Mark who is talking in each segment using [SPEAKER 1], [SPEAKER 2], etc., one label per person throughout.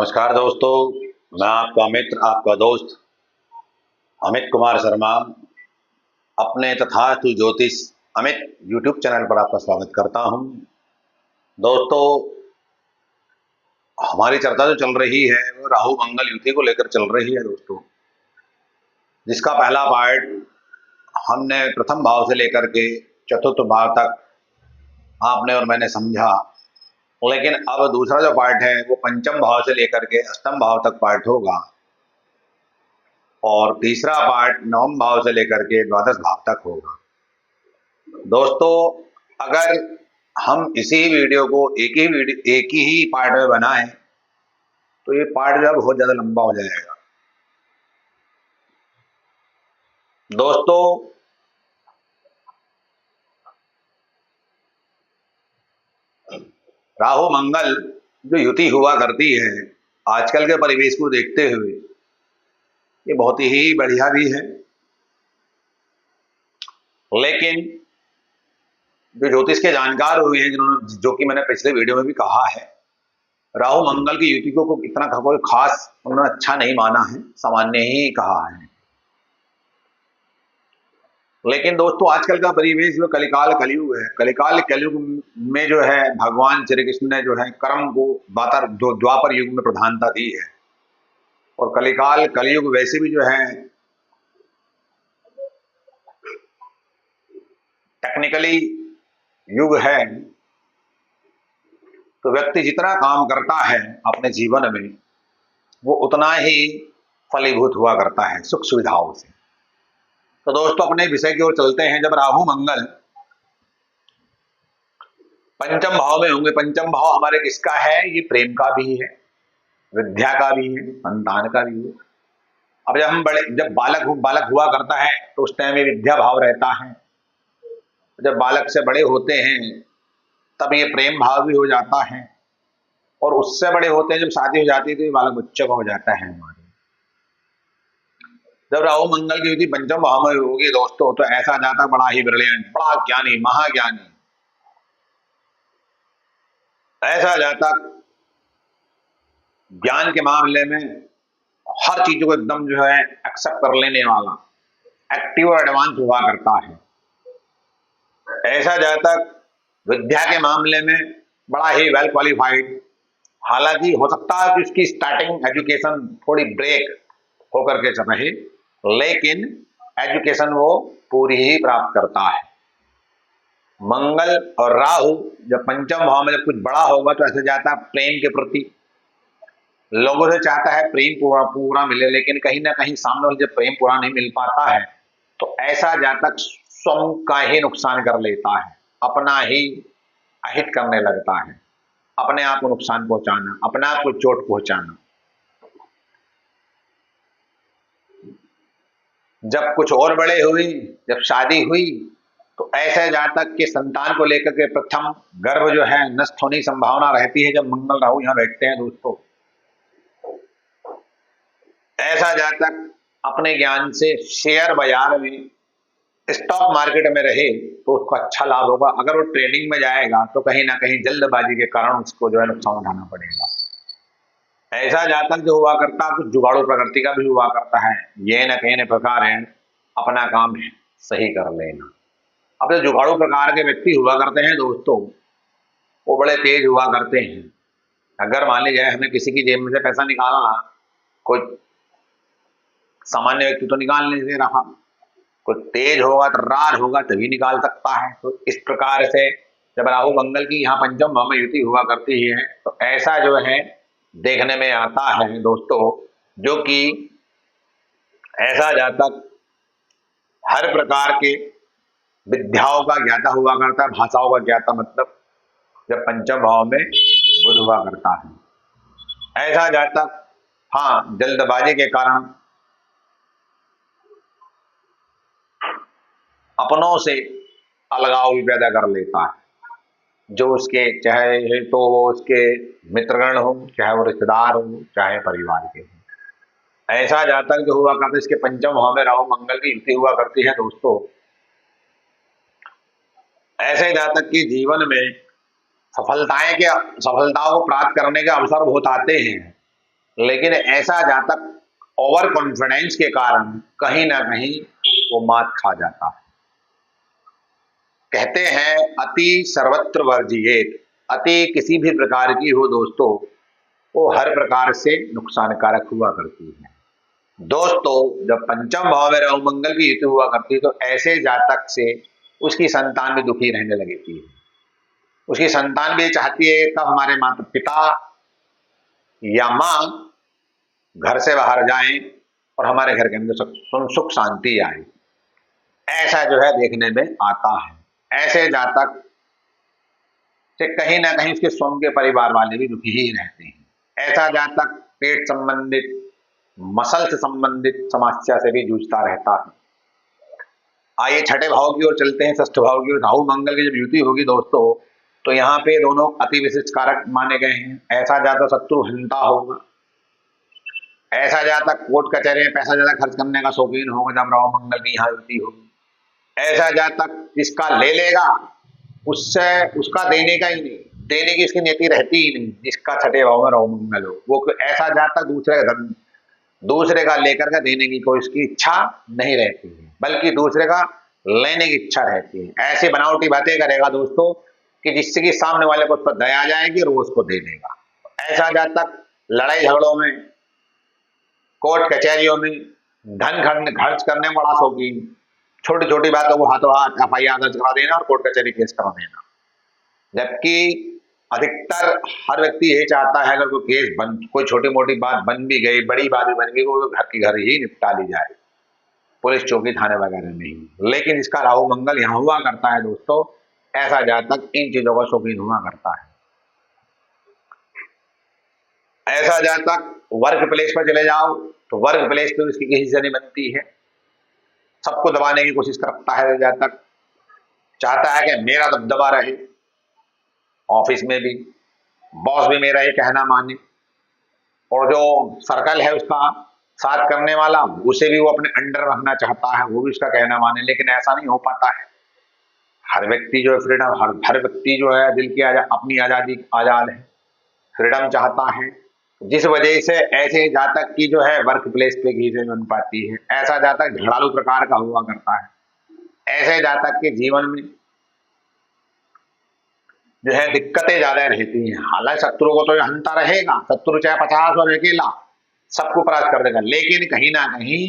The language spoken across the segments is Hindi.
[SPEAKER 1] नमस्कार दोस्तों, मैं आपका मित्र, आपका दोस्त अमित कुमार शर्मा अपने तथास्तु ज्योतिष अमित यूट्यूब चैनल पर आपका स्वागत करता हूं। दोस्तों, हमारी चर्चा जो चल रही है वो राहु मंगल युति को लेकर चल रही है दोस्तों, जिसका पहला पार्ट हमने प्रथम भाव से लेकर के चतुर्थ भाव तक आपने और मैंने समझा। लेकिन अब दूसरा जो पार्ट है वो पंचम भाव से लेकर के अष्टम भाव तक पार्ट होगा और तीसरा पार्ट नवम भाव से लेकर के द्वादश भाव तक होगा। दोस्तों, अगर हम इसी वीडियो को एक ही पार्ट में बनाएं तो ये पार्ट जो है बहुत ज्यादा लंबा हो जाएगा। दोस्तों, राहु मंगल जो युति हुआ करती है आजकल के परिवेश को देखते हुए ये बहुत ही बढ़िया भी है, लेकिन जो ज्योतिष के जानकार हुए हैं जिन्होंने, जो कि मैंने पिछले वीडियो में भी कहा है, राहु मंगल की युति को इतना कोई खास उन्होंने अच्छा नहीं माना है, सामान्य ही कहा है। लेकिन दोस्तों, आजकल का परिवेश जो कलिकाल कलयुग है, कलिकाल कलयुग में जो है भगवान श्री कृष्ण ने जो है कर्म को द्वापर युग में प्रधानता दी है और कलिकाल कलयुग वैसे भी जो है टेक्निकली युग है। तो व्यक्ति जितना काम करता है अपने जीवन में वो उतना ही फलीभूत हुआ करता है सुख सुविधाओं से। तो दोस्तों, अपने विषय की ओर चलते हैं। जब राहु मंगल पंचम भाव में होंगे, पंचम भाव हमारे किसका है? ये प्रेम का भी है, विद्या का भी है, संतान का भी है। अब जब बालक हुआ करता है तो उस टाइम में विद्या भाव रहता है। जब बालक से बड़े होते हैं तब ये प्रेम भाव भी हो जाता है और उससे बड़े होते हैं जब शादी हो जाती है तो ये बालक बच्चे का हो जाता है हमारे। जब राहु मंगल की युति पंचम भाव में होगी दोस्तों तो ऐसा जाता बड़ा ही ब्रिलियंट, बड़ा ज्ञानी, महाज्ञानी, ऐसा जातक ज्ञान के मामले में हर चीजों को एकदम जो है एक्सेप्ट कर लेने वाला, एक्टिव और एडवांस हुआ करता है। ऐसा जातक विद्या के मामले में बड़ा ही वेल क्वालिफाइड, हालांकि हो सकता है कि उसकी स्टार्टिंग एजुकेशन थोड़ी ब्रेक होकर के चल रही, लेकिन एजुकेशन वो पूरी ही प्राप्त करता है। मंगल और राहु जब पंचम भाव में जब कुछ बड़ा होगा तो ऐसे जाता है प्रेम के प्रति, लोगों से चाहता है प्रेम पूरा मिले, लेकिन कहीं ना कहीं सामने वाले जब प्रेम पूरा नहीं मिल पाता है तो ऐसा जातक स्वयं का ही नुकसान कर लेता है, अपना ही अहित करने लगता है, अपने आप को नुकसान पहुंचाना, अपने आप को चोट पहुंचाना। जब कुछ और बड़े हुई, जब शादी हुई तो ऐसे जातक के संतान को लेकर के प्रथम गर्भ जो है नष्ट होने की संभावना रहती है जब मंगल राहु यहां बैठते हैं दोस्तों। ऐसा जातक अपने ज्ञान से शेयर बाजार में, स्टॉक मार्केट में रहे तो उसको अच्छा लाभ होगा। अगर वो ट्रेडिंग में जाएगा तो कहीं ना कहीं जल्दबाजी के कारण उसको जो है नुकसान उठाना पड़ेगा। ऐसा जातक जो हुआ करता है कुछ जुगाड़ू प्रकृति का भी हुआ करता है, ये न कहने प्रकार है अपना काम सही कर लेना। अब जो जुगाड़ू प्रकार के व्यक्ति हुआ करते हैं दोस्तों वो बड़े तेज हुआ करते हैं। अगर मान लीजिए हमें किसी की जेब में से पैसा निकालना, कोई सामान्य व्यक्ति तो निकाल नहीं दे रहा, कोई तेज होगा तर्रार होगा तभी निकाल सकता है। तो इस प्रकार से जब राहु मंगल की यहाँ पंचम भाव में युति हुआ करती है तो ऐसा जो है देखने में आता है दोस्तों, जो कि ऐसा जातक हर प्रकार के विद्याओं का ज्ञाता हुआ करता है, भाषाओं का ज्ञाता, मतलब जब पंचम भाव में बुध हुआ करता है। ऐसा जातक हाँ जल्दबाजी के कारण अपनों से अलगाव भी पैदा कर लेता है, जो उसके चाहे तो वो उसके मित्रगण हो, चाहे वो रिश्तेदार हो, चाहे परिवार के हो। ऐसा जातक जो हुआ करता है इसके पंचम भाव में राहु मंगल की युति हुआ करती है दोस्तों, ऐसे जातक के जीवन में सफलताओं को प्राप्त करने के अवसर बहुत आते हैं, लेकिन ऐसा जातक ओवर कॉन्फिडेंस के कारण कहीं ना कहीं वो मात खा जाता है। कहते हैं अति सर्वत्र वर्जिएत, अति किसी भी प्रकार की हो दोस्तों, वो हर प्रकार से नुकसानकारक हुआ करती है। दोस्तों जब पंचम भाव में राहु मंगल की युति हुआ करती है तो ऐसे जातक से उसकी संतान भी दुखी रहने लगती है। उसकी संतान भी चाहती है तब हमारे माता पिता या माँ घर से बाहर जाएं और हमारे घर के अंदर सुख शांति आए। ऐसा जो है देखने में आता है। ऐसे जातक से कहीं ना कहीं उसके स्वयं के परिवार वाले भी दुखी ही रहते हैं। ऐसा जातक पेट संबंधित, मसल से संबंधित समस्या से भी जूझता रहता है। आइए छठे भाव की ओर चलते हैं, षष्ठ भाव की ओर। राहु मंगल की जब युति होगी दोस्तों तो यहाँ पे दोनों अति विशिष्ट कारक माने गए हैं। ऐसा जातक शत्रु हंता होगा, ऐसा जातक कोर्ट कचहरी में पैसा ज्यादा खर्च करने का शौकीन होगा जब राहु मंगल की यहाँ युति होगी। ऐसा जातक जिसका ले लेगा उससे उसका देने का ही नहीं, देने की इसकी नीति रहती ही नहीं। जिसका छठे भाव में राहु मंगल हो वो ऐसा जातक दूसरे का लेकर के देने की कोई उसकी इच्छा नहीं रहती है, बल्कि दूसरे का लेने की इच्छा रहती है। ऐसी बनावटी बातें करेगा दोस्तों कि जिससे कि सामने वाले को उस पर दया जाएगी और वो उसको दे देगा। ऐसा जातक लड़ाई झगड़ों में, कोर्ट कचहरियों में धन खर्च करने में बड़ा शौकीन, छोटी छोटी बातों को हाथों हाथ FIR दर्ज करा देना और कोर्ट कचहरी केस करा देना। जबकि अधिकतर हर व्यक्ति यही चाहता है अगर कोई केस बन, कोई छोटी मोटी बात बन भी गई, बड़ी बात भी बन गई, वो घर की घर ही निपटा ली जाए, पुलिस चौकी थाने वगैरह नहीं। लेकिन इसका राहु मंगल यहाँ हुआ करता है दोस्तों, ऐसा जातक इन चीजों का शौकीन हुआ करता है। ऐसा जातक वर्क प्लेस पर चले जाओ तो वर्क प्लेस पर उसकी किसी से नहीं बनती है, सबको दबाने की कोशिश करता है। जातक चाहता है कि मेरा दबदबा रहे, ऑफिस में भी बॉस भी मेरा ये कहना माने, और जो सर्कल है उसका साथ करने वाला उसे भी वो अपने अंडर रखना चाहता है, वो भी उसका कहना माने। लेकिन ऐसा नहीं हो पाता है। हर व्यक्ति जो है फ्रीडम, हर व्यक्ति जो है दिल की अपनी आजादी आजाद है, फ्रीडम चाहता है। जिस वजह से ऐसे जातक की जो है वर्क प्लेस पे घीसे बन पाती है। ऐसा जातक झगड़ालू प्रकार का हुआ करता है। ऐसे जातक के जीवन में जो है दिक्कतें ज्यादा रहती हैं। हालांकि शत्रु को तो हंता रहेगा, शत्रु चाहे 50 और अकेला सबको परास्त कर देगा, लेकिन कहीं ना कहीं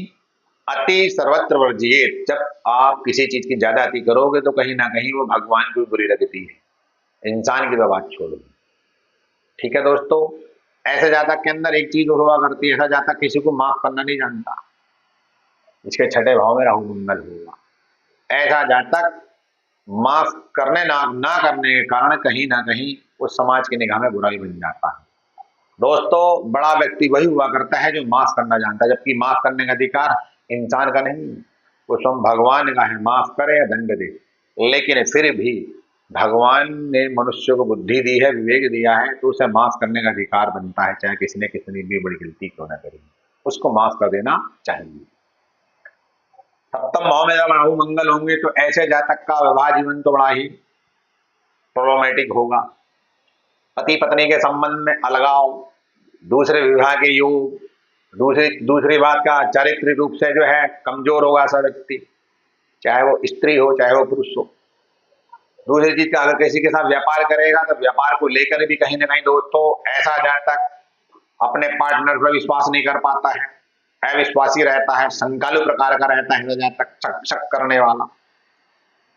[SPEAKER 1] अति सर्वत्र वर्जिएत। जब आप किसी चीज की ज्यादा अति करोगे तो कहीं ना कहीं वो भगवान को बुरी लगती है, इंसान की तो बात छोड़ो। ठीक है दोस्तों, ऐसे जातक के अंदर एक चीज हुआ करती है, ऐसा जातक किसी को माफ करना नहीं जानता, इसके छठे भाव में राहु मंगल होगा। ऐसा जातक माफ करने ना करने के कारण कहीं ना कहीं वो समाज की निगाह में बुराई बन जाता है। दोस्तों बड़ा व्यक्ति वही हुआ करता है जो माफ करना जानता है, जबकि माफ करने का अधिकार इंसान का नहीं, वो स्वयं भगवान का है, माफ करे या दंड दे। लेकिन फिर भी भगवान ने मनुष्य को बुद्धि दी है, विवेक दिया है, तो उसे माफ करने का अधिकार बनता है, चाहे किसी ने कितनी भी बड़ी गलती क्यों ना करी, उसको माफ कर देना चाहिए। सप्तम भाव में जब राहु मंगल होंगे तो ऐसे जातक का विवाह जीवन तो बड़ा ही प्रॉब्लमेटिक होगा। पति पत्नी के संबंध में अलगाव, दूसरे विवाह के योग, दूसरी बात का चारित्रिक रूप से जो है कमजोर होगा सब व्यक्ति, चाहे वो स्त्री हो चाहे वो पुरुष हो। दूसरी चीज का अगर किसी के साथ व्यापार करेगा तो व्यापार को लेकर भी कहीं ना कहीं दोस्तों ऐसा जातक अपने पार्टनर पर विश्वास नहीं कर पाता है, अविश्वासी रहता है, संकालु प्रकार का रहता है जातक, शक करने वाला।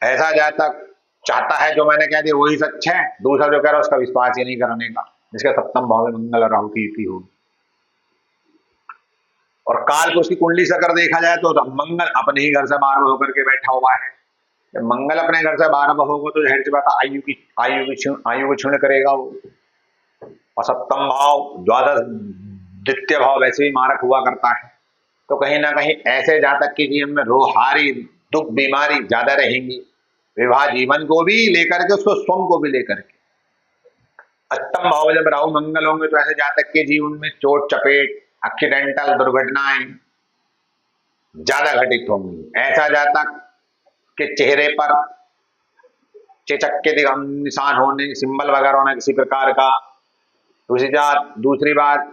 [SPEAKER 1] ऐसा जातक चाहता है जो मैंने कह दिया वही सच है, दूसरा जो कह रहा है उसका विश्वास ही नहीं करने का, जिसके सप्तम भाव में मंगल और राहु की युति होगी। और काल को उसकी कुंडली से अगर देखा जाए तो मंगल अपने ही घर से 12 होकर के बैठा हुआ है। जब मंगल अपने घर से 12 होगा तो जाहिर सी बात आयु को क्षीण करेगा वो। और सप्तम भाव द्वादश द्वितीय भाव वैसे भी मारक हुआ करता है, तो कहीं ना कहीं ऐसे जातक के जीवन में रोहारी, दुख, बीमारी ज्यादा रहेंगी, विवाह जीवन को भी लेकर के, उसको स्वयं को भी लेकर के। अष्टम भाव जब राहु मंगल होंगे तो ऐसे जातक के जीवन में चोट चपेट, एक्सीडेंटल दुर्घटनाएं ज्यादा घटित होंगी। ऐसा जातक के चेहरे पर चेचक के निशान होने, सिंबल वगैरह होना किसी प्रकार का। दूसरी बात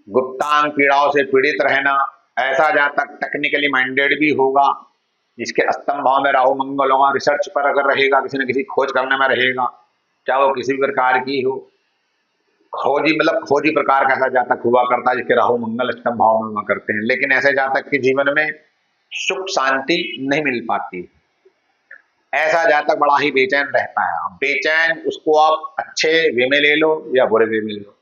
[SPEAKER 1] गुप्तांग पीड़ाओं से पीड़ित रहना। ऐसा जातक टेक्निकली माइंडेड भी होगा, जिसके अष्टम भाव में राहु मंगल होगा, रिसर्च पर अगर रहेगा, किसी न किसी खोज करने में रहेगा, चाहे वो किसी भी प्रकार की हो, खोजी मतलब खोजी प्रकार का ऐसा जातक हुआ करता है जिसके राहु मंगल अष्टम भाव में हुआ करते हैं। लेकिन ऐसे जातक के जीवन में सुख शांति नहीं मिल पाती। ऐसा जातक बड़ा ही बेचैन रहता है। अब बेचैन उसको आप अच्छे वे में ले लो या बुरे वे में ले लो।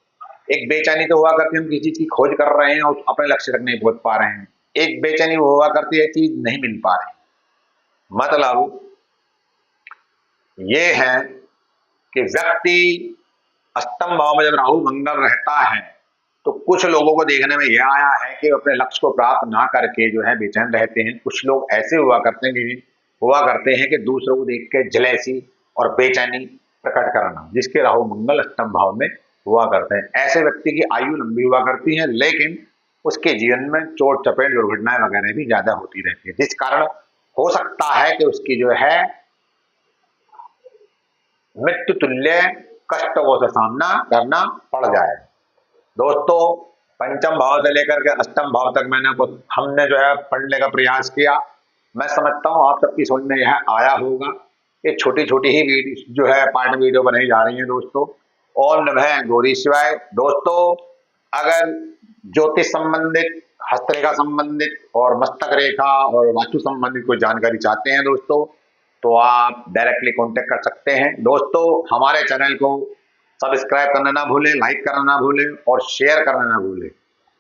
[SPEAKER 1] एक बेचैनी तो हुआ करती है हम किसी चीज की खोज कर रहे हैं और अपने लक्ष्य तक नहीं पहुंच पा रहे हैं। एक बेचैनी हुआ करती है चीज नहीं मिल पा रही। मतलब ये है कि व्यक्ति अष्टम भाव में जब राहु मंगल रहता है तो कुछ लोगों को देखने में यह आया है कि अपने लक्ष्य को प्राप्त ना करके जो है बेचैन रहते हैं। कुछ लोग ऐसे हुआ करते हैं कि दूसरों को देख के जलेसी और बेचैनी प्रकट करना, जिसके राहु मंगल अष्टम भाव में हुआ करते हैं। ऐसे व्यक्ति की आयु लंबी हुआ करती है, लेकिन उसके जीवन में चोट चपेट दुर्घटनाएं वगैरह भी ज्यादा होती रहती है, जिस कारण हो सकता है कि उसकी जो है मृत्यु तुल्य कष्टों से सामना करना पड़ जाए। दोस्तों, पंचम भाव से लेकर के अष्टम भाव तक हमने जो है पढ़ने का प्रयास किया। मैं समझता हूँ आप सबकी समझ में यह आया होगा। ये छोटी छोटी ही वीडियो जो है पार्ट वीडियो बनाई जा रही है दोस्तों। ओम नमः गौरी शिवाय। दोस्तों, अगर ज्योतिष संबंधित, हस्तरेखा संबंधित और मस्तक रेखा और वास्तु संबंधित कोई जानकारी चाहते हैं दोस्तों, तो आप डायरेक्टली कांटेक्ट कर सकते हैं। दोस्तों, हमारे चैनल को सब्सक्राइब करना ना भूलें, लाइक करना ना भूलें और शेयर करना ना भूलें।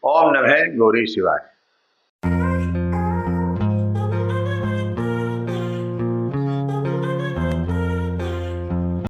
[SPEAKER 1] ओम नमः गौरी शिवाय।